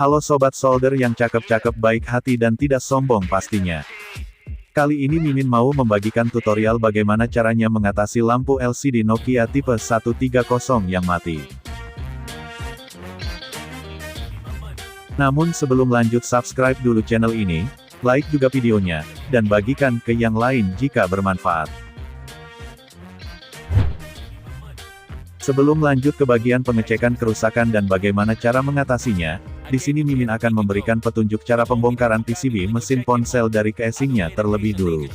Halo Sobat Solder yang cakep-cakep, baik hati dan tidak sombong pastinya. Kali ini Mimin mau membagikan tutorial bagaimana caranya mengatasi lampu LCD Nokia tipe 130 yang mati. Namun sebelum lanjut, subscribe dulu channel ini, like juga videonya, dan bagikan ke yang lain jika bermanfaat. Sebelum lanjut ke bagian pengecekan kerusakan dan bagaimana cara mengatasinya, di sini Mimin akan memberikan petunjuk cara pembongkaran PCB mesin ponsel dari casingnya terlebih dulu.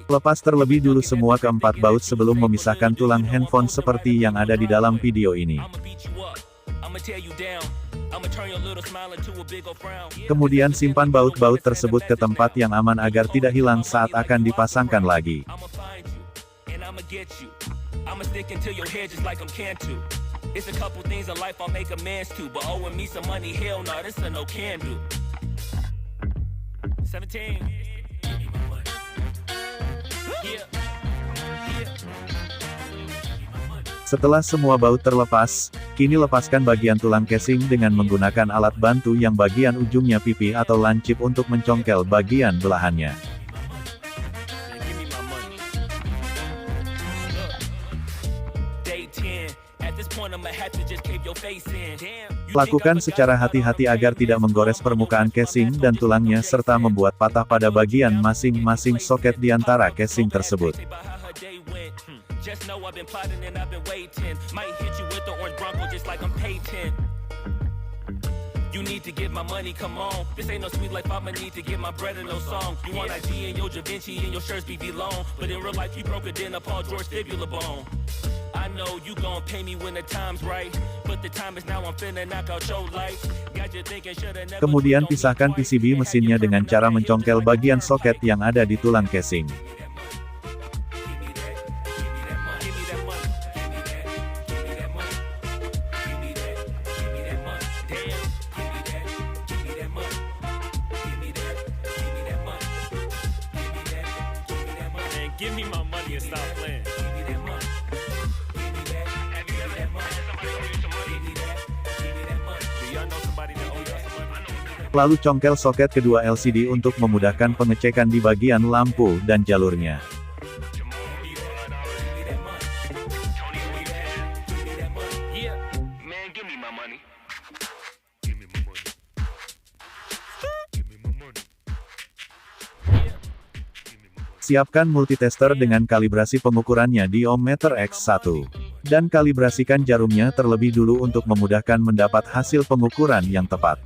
Lepas terlebih dulu semua keempat baut sebelum memisahkan tulang handphone seperti yang ada di dalam video ini. Kemudian simpan baut-baut tersebut ke tempat yang aman agar tidak hilang saat akan dipasangkan lagi. Setelah semua baut terlepas, kini lepaskan bagian tulang casing dengan menggunakan alat bantu yang bagian ujungnya pipi atau lancip untuk mencongkel bagian belahannya. Lakukan secara hati-hati agar tidak menggores permukaan casing dan tulangnya serta membuat patah pada bagian masing-masing soket di antara casing tersebut. You need to get my money, come on. This ain't no sweet life, I'ma need to get my bread and no song. You want IG and your Da Vinci and your shirts be long, but in real life you broke it in a Paul George fibula bone. I know you gon' pay me when the time's right, but the time is now, I'm finna knock out your life. Got you thinking shoulda never. Kemudian pisahkan PCB mesinnya dengan cara mencongkel bagian soket yang ada di tulang casing. Give me my money and stop playing. Lalu congkel soket kedua LCD untuk memudahkan pengecekan di bagian lampu dan jalurnya. Siapkan multitester dengan kalibrasi pengukurannya di ohmmeter X1. Dan kalibrasikan jarumnya terlebih dulu untuk memudahkan mendapat hasil pengukuran yang tepat.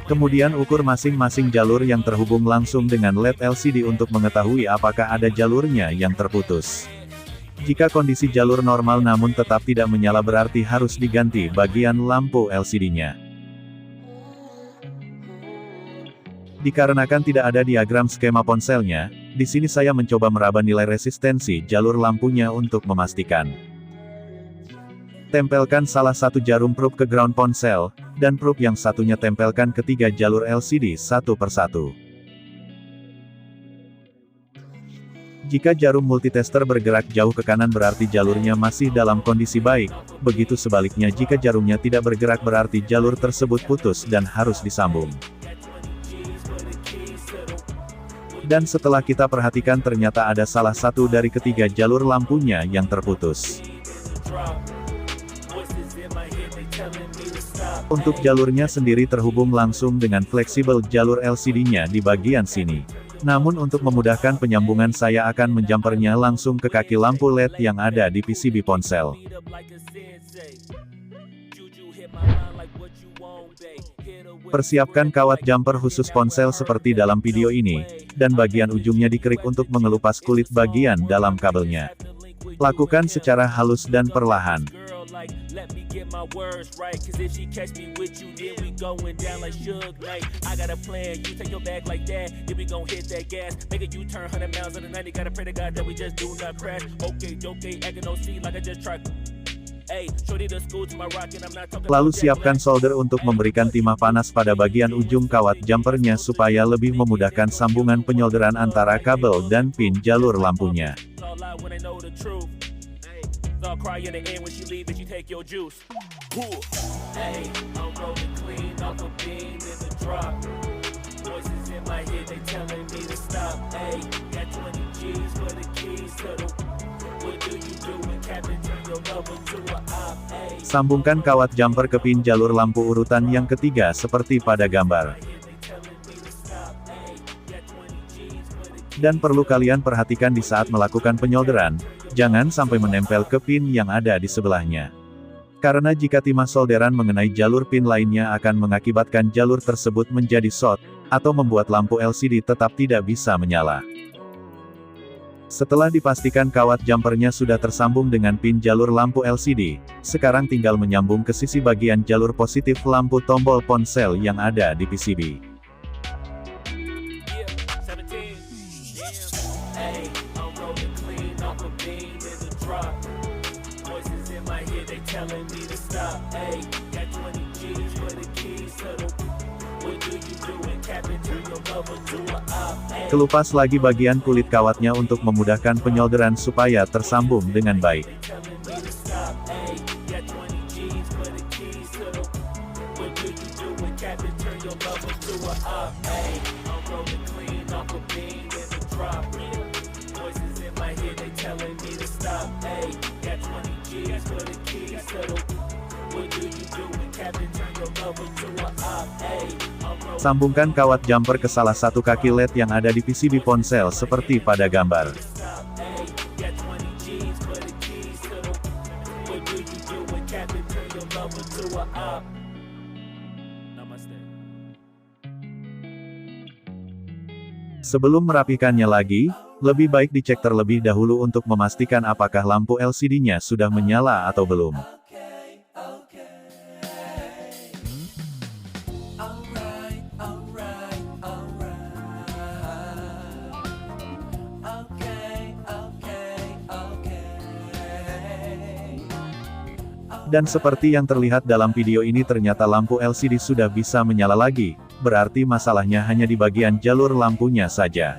Kemudian ukur masing-masing jalur yang terhubung langsung dengan LED LCD untuk mengetahui apakah ada jalurnya yang terputus. Jika kondisi jalur normal namun tetap tidak menyala berarti harus diganti bagian lampu LCD-nya. Dikarenakan tidak ada diagram skema ponselnya, di sini saya mencoba meraba nilai resistensi jalur lampunya untuk memastikan. Tempelkan salah satu jarum probe ke ground ponsel, dan probe yang satunya tempelkan ke tiga jalur LCD satu persatu. Jika jarum multitester bergerak jauh ke kanan berarti jalurnya masih dalam kondisi baik, begitu sebaliknya jika jarumnya tidak bergerak berarti jalur tersebut putus dan harus disambung. Dan setelah kita perhatikan ternyata ada salah satu dari ketiga jalur lampunya yang terputus. Untuk jalurnya sendiri terhubung langsung dengan fleksibel jalur LCD-nya di bagian sini. Namun untuk memudahkan penyambungan saya akan menjampernya langsung ke kaki lampu LED yang ada di PCB ponsel. Persiapkan kawat jumper khusus ponsel seperti dalam video ini, dan bagian ujungnya dikerik untuk mengelupas kulit bagian dalam kabelnya. Lakukan secara halus dan perlahan. Let me get my words right, cause if she catch me with you, then we going down like Suge Knight. I got a plan, you take your bag like that, then we gon' hit that gas. Make a U-turn 100 miles in the 90, gotta pray to God that we just do not crash. Okay, acting no C like I just tried. Lalu siapkan solder untuk memberikan timah panas pada bagian ujung kawat jumpernya supaya lebih memudahkan sambungan penyolderan antara kabel dan pin jalur lampunya. Sambungkan kawat jumper ke pin jalur lampu urutan yang ketiga seperti pada gambar. Dan perlu kalian perhatikan di saat melakukan penyolderan, jangan sampai menempel ke pin yang ada di sebelahnya. Karena jika timah solderan mengenai jalur pin lainnya akan mengakibatkan jalur tersebut menjadi short, atau membuat lampu LCD tetap tidak bisa menyala. Setelah dipastikan kawat jumpernya sudah tersambung dengan pin jalur lampu LCD, sekarang tinggal menyambung ke sisi bagian jalur positif lampu tombol ponsel yang ada di PCB. Kelupas lagi bagian kulit kawatnya untuk memudahkan penyolderan supaya tersambung dengan baik. Sambungkan kawat jumper ke salah satu kaki LED yang ada di PCB ponsel seperti pada gambar. Sebelum merapikannya lagi, lebih baik dicek terlebih dahulu untuk memastikan apakah lampu LCD-nya sudah menyala atau belum. Dan seperti yang terlihat dalam video ini ternyata lampu LCD sudah bisa menyala lagi, berarti masalahnya hanya di bagian jalur lampunya saja.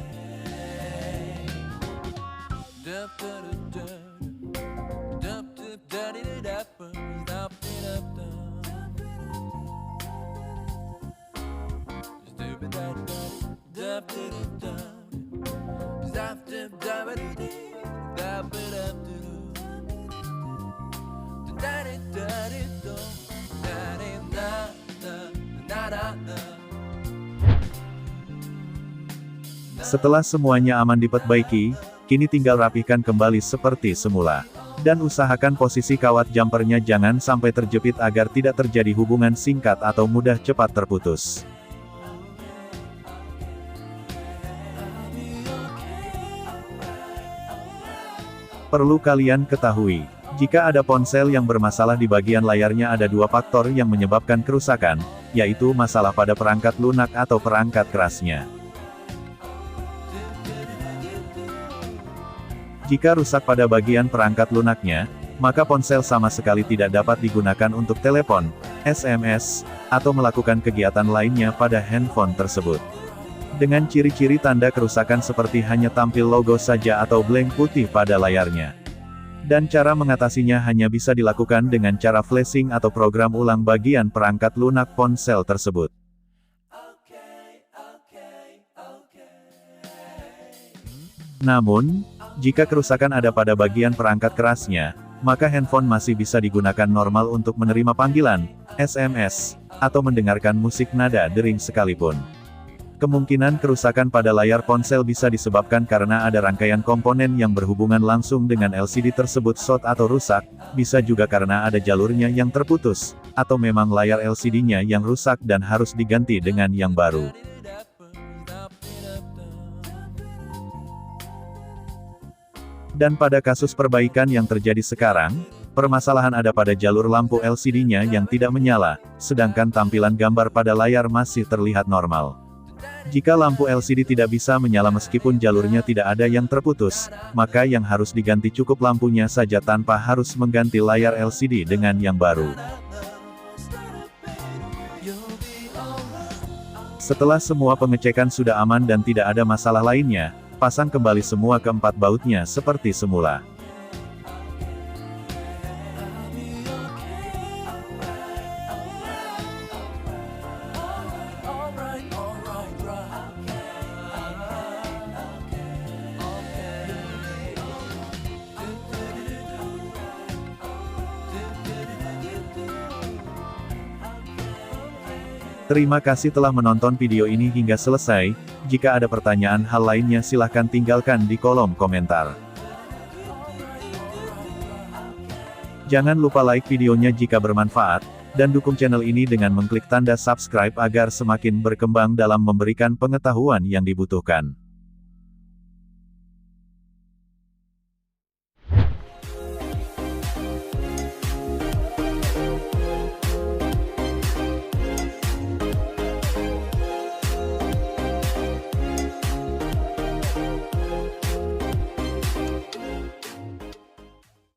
Setelah semuanya aman diperbaiki, kini tinggal rapihkan kembali seperti semula. Dan usahakan posisi kawat jumpernya jangan sampai terjepit agar tidak terjadi hubungan singkat atau mudah cepat terputus. Perlu kalian ketahui, jika ada ponsel yang bermasalah di bagian layarnya ada dua faktor yang menyebabkan kerusakan, yaitu masalah pada perangkat lunak atau perangkat kerasnya. Jika rusak pada bagian perangkat lunaknya, maka ponsel sama sekali tidak dapat digunakan untuk telepon, SMS, atau melakukan kegiatan lainnya pada handphone tersebut. Dengan ciri-ciri tanda kerusakan seperti hanya tampil logo saja atau blank putih pada layarnya. Dan cara mengatasinya hanya bisa dilakukan dengan cara flashing atau program ulang bagian perangkat lunak ponsel tersebut. Namun, jika kerusakan ada pada bagian perangkat kerasnya, maka handphone masih bisa digunakan normal untuk menerima panggilan, SMS, atau mendengarkan musik nada dering sekalipun. Kemungkinan kerusakan pada layar ponsel bisa disebabkan karena ada rangkaian komponen yang berhubungan langsung dengan LCD tersebut short atau rusak, bisa juga karena ada jalurnya yang terputus, atau memang layar LCD-nya yang rusak dan harus diganti dengan yang baru. Dan pada kasus perbaikan yang terjadi sekarang, permasalahan ada pada jalur lampu LCD-nya yang tidak menyala, sedangkan tampilan gambar pada layar masih terlihat normal. Jika lampu LCD tidak bisa menyala meskipun jalurnya tidak ada yang terputus, maka yang harus diganti cukup lampunya saja tanpa harus mengganti layar LCD dengan yang baru. Setelah semua pengecekan sudah aman dan tidak ada masalah lainnya, pasang kembali semua keempat bautnya seperti semula. Terima kasih telah menonton video ini hingga selesai. Jika ada pertanyaan hal lainnya silahkan tinggalkan di kolom komentar. Jangan lupa like videonya jika bermanfaat, dan dukung channel ini dengan mengklik tanda subscribe agar semakin berkembang dalam memberikan pengetahuan yang dibutuhkan.